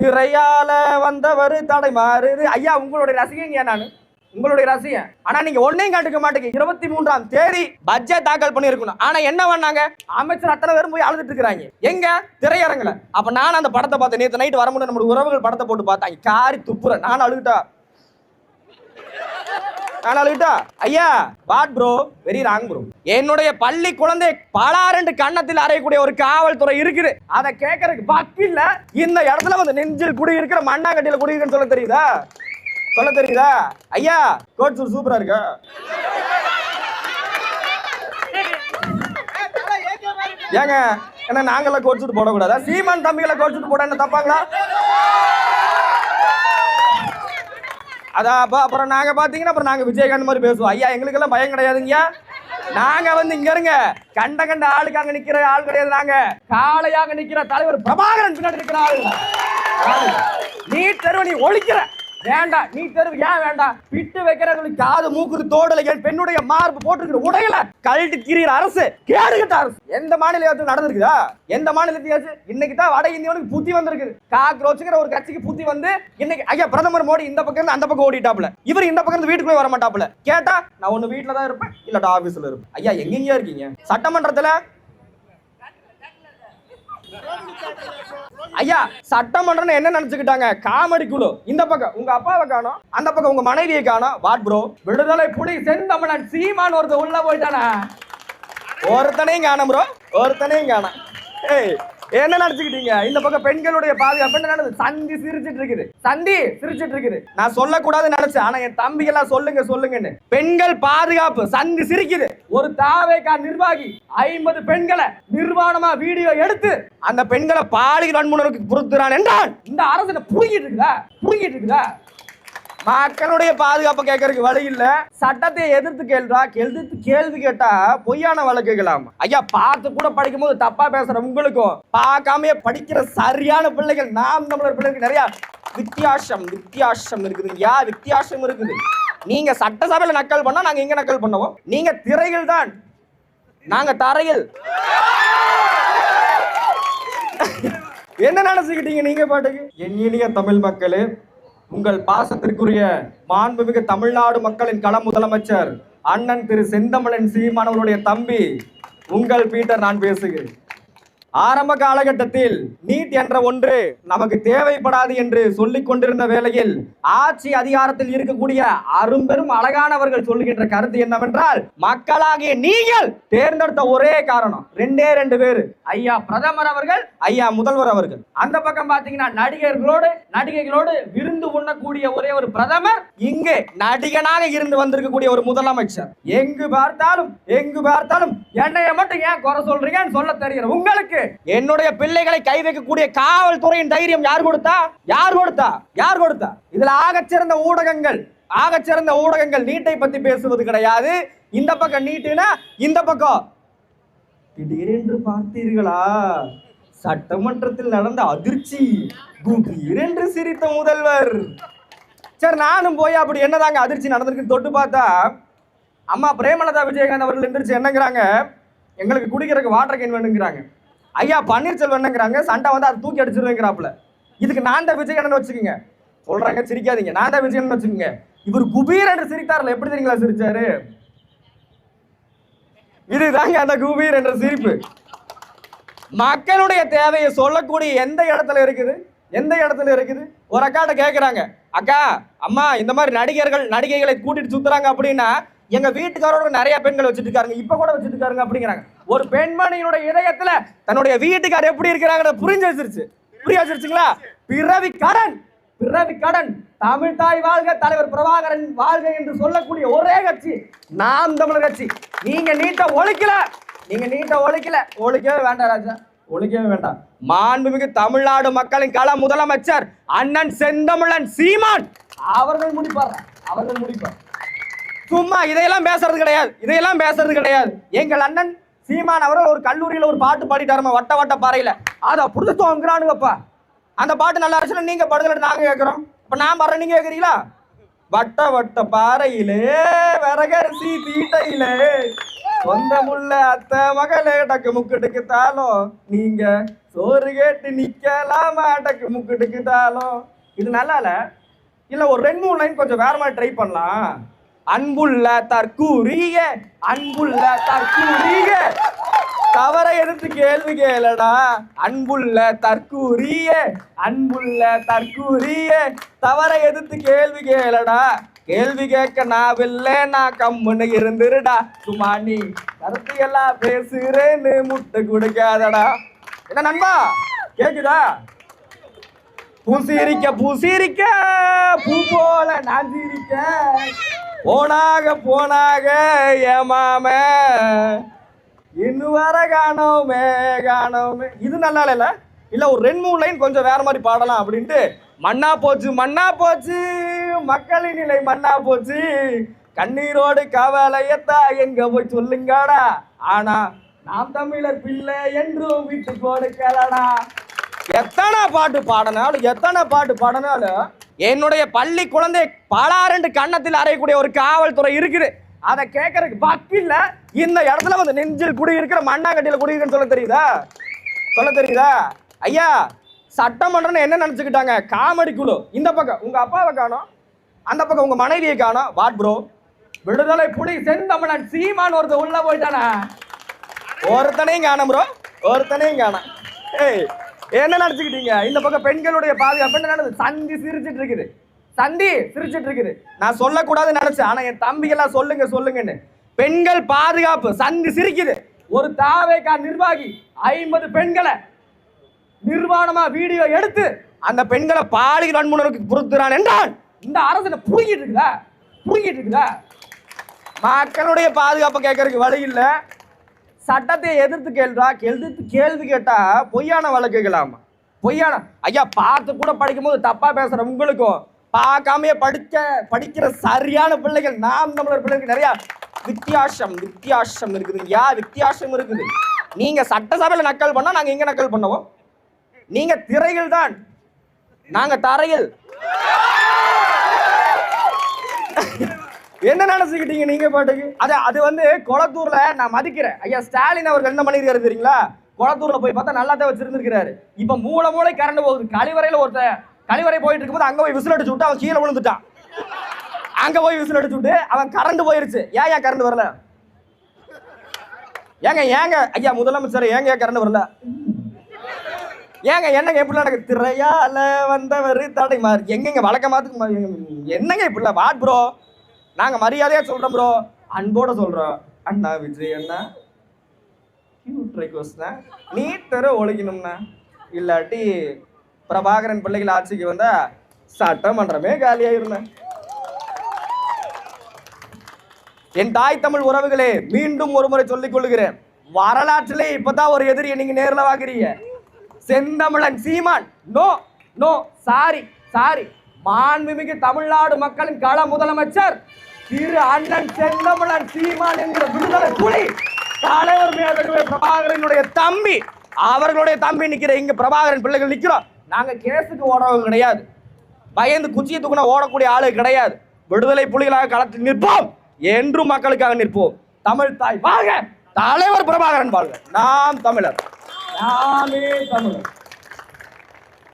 திரையால வந்தவர் தடை மாறுது. ஐயா உங்களுடைய ரசிகங்க நான், உங்களுடைய ரசிகன். ஆனா நீங்க ஒன்னையும் கண்டுக்க மாட்டீங்க. 23ஆம் தேதி பட்ஜெட் தாக்கல் பண்ணி இருக்கணும். ஆனா என்ன பண்ணாங்க, அமைச்சர் அத்தனை பேரும் போய் அழுதுட்டு இருக்காங்க எங்க திரையரங்குல. அப்ப நான் அந்த படத்தை பார்த்தேன். நேற்று நைட் வரும்போது நம்மளுடைய உறவுகள் படத்தை போட்டு பார்த்தாங்க. காரி துப்புற நான் அழுகிட்டா ஐயா. What bro, very wrong bro. என்னுடைய பள்ளி குழந்தை பலாரண்டு கண்ணத்தில் அறையக்கூடிய ஒரு காவல்துறை இருக்குது. அதை கேட்கறதுக்கு பக்கில்ல இந்த இடத்துல வந்து நெஞ்சில் குடி இருக்கிற மண்ணாங்கட்டியில குடி இருக்குன்னு சொல்ல தெரியுதா? சொல்ல தெரியுதா ஐயா? கோட் சூட் சூப்பரா இருக்கா? ஏங்க என்ன நாங்கெல்லாம் கோட் சூட் போடக்கூடாதா? சீமான் தம்பிகளை கோட் சூட் போட என்ன தப்பாங்களா? அதான் அப்புறம் நாங்க பாத்தீங்கன்னா அப்புறம் நாங்க விஜயகாந்த் மாதிரி பேசுவோம். ஐயா எங்களுக்கெல்லாம் பயம் கிடையாதுங்க. நாங்க வந்து இங்க இருங்க கண்ட கண்ட ஆளுக்கு அங்க நிக்கிற ஆள் கிடையாது. நாங்க காளையாக நிக்கிற தலைவர் பிரபாகரன் பின்னாடி இருக்கிற ஆள். நீ தெருவை நீ ஒழிக்கிற வேண்டாம். நீ தெருவு ஏன் வேண்டாம்? பிட்டு வைக்கிறவங்களுக்கு காது மூக்குது தோடலை என் பெண்ணுடைய மார்பு போட்டுருக்கிற உடையில கழட்டு திரிகிற அரசு, கேடுகட்ட அரசு எந்த மாநிலத்தில் நடந்திருக்குதா? எந்த மாநிலத்தையாச்சு? இன்னைக்கு தான் வட இந்தியனுக்கு புத்தி வந்திருக்குது. காக்ரோச்சுங்கிற ஒரு கட்சிக்கு புத்தி வந்து இன்னைக்கு ஐயா பிரதமர் மோடி இந்த பக்கம் இருந்து அந்த பக்கம் ஓடிட்டாப்புல. இவர் இந்த பக்கம் இருந்து வீட்டுக்குள்ளே வர மாட்டாப்புல. கேட்டா நான் ஒண்ணு வீட்டுல தான் இருப்பேன், இல்லாட்டா ஆபீஸ்ல இருப்பேன். ஐயா எங்கெங்க இருக்கீங்க? சட்டமன்றத்துல ஐயா சட்டமன்றம் என்ன நினைச்சுக்கிட்டாங்க? காமெடி குழு. இந்த பக்கம் உங்க அப்பாவை காணோம், அந்த பக்கம் உங்க மனைவியை காணோம். What bro? விடுதலை புலி செந்தமிழன் சீமான் ஒருத்தர் உள்ள போயிட்டானா? ஒருத்தனையும் காணோம் ப்ரோ, ஒருத்தனையும் காணோம். ஏய் என்ன நினைச்சுக்கிட்டீங்க? இந்த பக்கம் பெண்களுடைய பாதுகாப்பு என்ன நடக்குது? சந்தி சிரிச்சிட்டு இருக்குது, சந்தி சிரிச்சிட்டு இருக்குது. நான் சொல்லக்கூடாதுன்னு நினைச்சேன், ஆனா என் தம்பிகள் எல்லாம் சொல்லுங்க சொல்லுங்கன்னு. பெண்கள் பாதுகாப்பு சந்தி சிரிக்குது. ஒரு தாவேகா நிர்வாகி 50 பெண்களை நிர்வாணமா வீடியோ எடுத்து அந்த பெண்களை பாலியல் வன்முறைக்கு பொறுத்துறான் என்றால் இந்த அரசு புரிஞ்சிட்டு இருக்குதா? புரிஞ்சிட்டு இருக்குதா? மக்களுடைய பாதுகாப்பு கேட்கறதுக்கு வழி இல்ல. சட்டத்தை எதிர்த்து கேள்வி கேட்டா பொய்யான வழக்குகளாம். ஐயா பார்த்து கூட படிக்கும் போது தப்பா பேசுற உங்களுக்கும் பார்க்காம படிக்கிற சரியான பிள்ளைகள் நாம் தமிழர் பிள்ளைகளுக்கு நிறைய வித்தியாசம் இருக்குது. வித்தியாசம் இருக்குது. நீங்க சட்டசபையில நக்கல் பண்ணா நாங்க இங்க நக்கல் பண்ணுவோம். நீங்க திரையில் தான், நாங்க தரையில். என்ன நினைச்சுக்கிட்டீங்க நீங்க பாட்டுக்கு? என் இனிய தமிழ் மக்களே, உங்கள் பாசத்திற்குரிய மாண்புமிகு தமிழ்நாடு மக்களின் கள முதலமைச்சர் அண்ணன் திரு செந்தமிழன் சீமான் அவர்களுடைய தம்பி உங்கள் பீட்டர் நான் பேசுகிறேன். ஆரம்ப காலகட்டத்தில் நீட் என்ற ஒன்று நமக்கு தேவைப்படாது என்று சொல்லிக் கொண்டிருந்த வேளையில் ஆட்சி அதிகாரத்தில் இருக்கக்கூடிய அரும்பெரும் அழகானவர்கள் சொல்லுகின்ற கருத்து என்னவென்றால், மக்களாகிய நீங்கள் தேர்ந்தெடுத்த ஒரே காரணம் ரெண்டே பேரு, ஐயா பிரதமர் அவர்கள், ஐயா முதல்வர் அவர்கள். அந்த பக்கம் பாத்தீங்கன்னா நடிகைகளோடு விருந்து உண்ணக்கூடிய ஒரே ஒரு பிரதமர், இங்கே நடிகனாக இருந்து வந்திருக்கக்கூடிய ஒரு முதலமைச்சர். எங்கு பார்த்தாலும் என்னைய மட்டும் ஏன் குறை சொல்றீங்கன்னு சொல்ல தெரிகிற உங்களுக்கு என்னுடைய பிள்ளைகளை கை வைக்கக்கூடிய காவல்துறையின் தைரியம் யார் கொடுத்தா? இதுல ஆகச்சிறந்த ஊடகங்கள் நீட்டை பத்தி பேசுவது கிடையாது. இந்த பக்கம் நீட்டுனா இந்த பக்கம் திடீரென்று பார்த்தீர்களா சட்டமன்றத்தில் நடந்த அதிர்ச்சி, திடீரென்று சிரித்த முதல்வர். சரி நானும் போய் அப்படி என்னதாங்க அதிர்ச்சி நடந்திருக்கு தொட்டு பார்த்தா, அம்மா பிரேமலதா விஜயகாந்த் அவர்கள் எந்திரிச்சு என்னங்கிறாங்க, எங்களுக்கு குடிக்கிறதுக்கு வாட்டர் கேன் வேணுங்கிறாங்க. ஐயா பன்னீர்செல்வம் என்னங்கிறாங்க, சண்டை வந்து அதை தூக்கி அடிச்சிருவேங்கிறாப்புல. இதுக்கு நான் தான் விஜயகாந்த் வச்சுக்கோங்க சொல்றாங்க, சிரிக்காதீங்க. நான் தான் விஜயகாந்த் வச்சுக்கோங்க. இவர் குபீர் என்று சிரித்தார்ல, எப்படி தெரியுங்களா சிரிச்சாரு? இதுதாங்க அந்த குபீர் என்ற சிரிப்பு. மக்களுடைய தேவையை சொல்லக்கூடிய எந்த இடத்துல இருக்குது? ஒரு அக்காட்ட கேட்கிறாங்க, அக்கா அம்மா இந்த மாதிரி நடிகைகளை கூட்டிட்டு சுத்துறாங்க அப்படின்னா எங்க வீட்டுக்காரோட நிறைய பெண்கள் வச்சுட்டு இருக்காங்க, இப்ப கூட வச்சுட்டு இருக்காங்க அப்படிங்கிறாங்க. ஒரு பெண்மணியோட இதயத்துல தன்னுடைய வீட்டுக்காரர் எப்படி இருக்கிறாங்க புரிஞ்சிருச்சுங்களா? பிறவி கடன் தமிழ் தாய் வாழ்க, தலைவர் பிரபாகரன் வாழ்க என்று சொல்லக்கூடிய ஒரே கட்சி நாம் தமிழர் கட்சி. நீங்க நீட்ட ஒழிக்கல, ஒழிக்கவே வேண்டாம் ராஜா, ஒழிக்கவே வேண்டாம். மாண்புமிகு தமிழ்நாடு மக்களின் கள முதலமைச்சர் அண்ணன் செந்தமிழன் சீமான் அவர்கள் முடிப்பார். சும்மா இதையெல்லாம் பேசுறது கிடையாது. எங்கள் அண்ணன் சீமான் அவர்கள் ஒரு கல்லூரியில ஒரு பாட்டு பாடிட்டாருமா, வட்ட பாறையில. அதை புடிச்சுங்கிறானுங்கப்பா. அந்த பாட்டு நல்லா இருந்துச்சுன்னா நீங்க பாடுதல நாங்க கேட்கிறோம். இப்ப நான் பாடுறேன், நீங்க கேட்கறீங்களா? வட்ட பாறையிலே விறகரிசி தீட்டையிலே சொந்த முள்ள அத்த மகளே டக்கு முக்கு தாலும் நீங்க சோறு கேட்டு நிக்கலாம் அடக்கு முக்குட்டுக்கு தாளம். இது நல்லா இல்ல ஒரு 2-3 லைன் கொஞ்சம் வேற மாதிரி ட்ரை பண்ணலாம். அன்புள்ள தற்கூரிய அன்புள்ள தற்கூரிய தவறை எதிர்த்து கேள்வி கேளடா. அன்புள்ள தற்கூரிய அன்புள்ள தற்கூரிய தவறை எதிர்த்து கேள்வி கேளடா. கேள்வி கேட்க நாவில்லை நான் கம்முன்னு இருந்துருடா. சும்மா நீ கருத்து எல்லாம் பேசுறேன்னு முட்டை கொடுக்காதடா. என்ன நண்பா கேக்குதா? பூசிரிக்க பூசிரிக்க பூ போல நான் சிரிக்க போனாக ஏமாம இன்னும் வர காணோமே. இது நல்லா இல்ல ஒரு 2-3 லைன் கொஞ்சம் வேற மாதிரி பாடலாம் அப்படின்ட்டு மண்ணா போச்சு மக்களின் நிலை மண்ணா போச்சு. கண்ணீரோடு கவலையத்தா எங்க போய் சொல்லுங்கடா. ஆனா நாம் தமிழர் பிள்ளை என்றும் விட்டு கொடுக்கலடா. எத்தனை பாட்டு பாடினாலும் என்னுடைய பள்ளி குழந்தை பலாரண்டு கன்னத்தில் அறையக்கூடிய ஒரு காவல்துறை இருக்குது. அதை கேட்கறதுக்கு பக்கில்ல இந்த இடத்துல வந்து நெஞ்சில் குடியிருக்கிற மண்ணாங்கட்டியில குடியிருக்குன்னு சொல்ல தெரியுதா ஐயா? சட்டமன்றம்னு என்ன நினைச்சுக்கிட்டாங்க? காமெடி குழு. இந்த பக்கம் உங்க அப்பாவை காணோம், அந்த பக்கம் உங்க மனைவியை காணோம். What bro? விடுதலை புலி செந்தமிழன் சீமான் ஒருத்தர் உள்ள போயிட்டானா? ஒருத்தனையும் காணோம் ப்ரோ, ஒருத்தனையும் காணோம். ஏய் என்ன நினைச்சுக்கிட்டீங்க? இந்த பக்கம் பெண்களுடைய பாதுகாப்பு என்ன நடந்தது? சந்தி சிரிச்சிட்டு இருக்குது. நான் சொல்லக்கூடாதுன்னு நினைச்சேன், ஆனா என் தம்பிகள்லாம் சொல்லுங்கன்னு. பெண்கள் பாதுகாப்பு சந்தி சிரிக்குது. ஒரு தாவேகா நிர்வாகி 50 பெண்களை நிர்வாணமா வீடியோ எடுத்து அந்த பெண்களை பாலியல் வன்முறைக்கு பொறுத்துறான் என்றால் இந்த அரசு புடுங்கிட்டு இருக்குதா? மக்களுடைய பாதுகாப்பை கேட்கறதுக்கு வழி இல்ல. சட்டத்தை எதிர்த்து கேள்வி கேட்டா பொய்யான வழக்குகளாமா. ஐயா பார்த்து கூட படிக்கும் போது தப்பா பேசுற உங்களுக்கும் பார்க்காமையே படிக்கிற சரியான பிள்ளைகள் நாம் தமிழர் பிள்ளைகளுக்கு நிறைய வித்தியாசம் இருக்குது. நீங்க சட்டசபையில நக்கல் பண்ணா நாங்க இங்க நக்கல் பண்ணுவோம். நீங்க திரையில் தான், நாங்க தரையில். என்ன நினைச்சுக்கிட்டீங்க நீங்க பாட்டுக்கு? அது வந்து கொளத்தூர்ல நான் மதிக்கிறேன். ஐயா ஸ்டாலின் அவர்கள் என்ன பண்ணிருக்காரு தெரியுங்களா? கொளத்தூர்ல போய் பார்த்தா நல்லா தான் வச்சிருந்திருக்காரு. இப்ப மூளை கரண்ட் போகுது. கழிவறை போயிட்டு இருக்கும்போது அங்க போய் விசில் அடிச்சு விட்டு அவன் கீழே விழுந்துட்டான். அங்க போய் விசில் அடிச்சு விட்டு அவன் கரண்ட் போயிருச்சு. ஏன் கரண்ட் வரல? ஏங்க ஐயா முதலமைச்சர் ஏங்க கரண்ட் வரல? என்னங்க எப்படி நடக்கு? திரையால வந்தவர் தடை மாறி எங்க வழக்கமாத்துக்கு என்னங்க இப்படி? வாட் ப்ரோ, நாங்க மரியாதையா சொல்றோம் ப்ரோ, அன்போட சொல்றோம். அண்ணா விஜய் அண்ணா நீட் தர ஒழிக்கணும்னா, இல்லாட்டி பிரபாகரன் பிள்ளைகள் ஆட்சிக்கு வந்தா சட்டமன்றமே காலியாயிருந்தேன். என் தாய் தமிழ் உறவுகளே, மீண்டும் ஒரு முறை சொல்லிக் கொள்ளுகிறேன், வரலாற்றிலே இப்பதான் ஒரு எதிரியை நீங்க நேர்ல வாங்குறீங்க. செந்தமிழன் சீமான் நோ சாரி மாண்புமிகு தமிழ்நாடு மக்களின் கள முதலமைச்சர் திரு அண்ணன் செந்தமிழன் சீமான் என்கிற விடுதலை புலி தலைவர் மேதகு பிரபாகரனுடைய தம்பி, அவர்களுடைய தம்பி நிக்கிற இங்க பிரபாகரன் பிள்ளைகள் நிக்கிறோம். நாங்க கேஸுக்கு ஓடுறவங்க கிடையாது, பயந்து குச்சியை தூக்குனா ஓடக்கூடிய ஆளு கிடையாது. விடுதலை புலிகளாக களத்தில் நிற்போம், என்றும் மக்களுக்காக நிற்போம். தமிழ் தாய் வாழ்க, தலைவர் பிரபாகரன் வாழ்க. நாம் தமிழர், நாமே தமிழர்.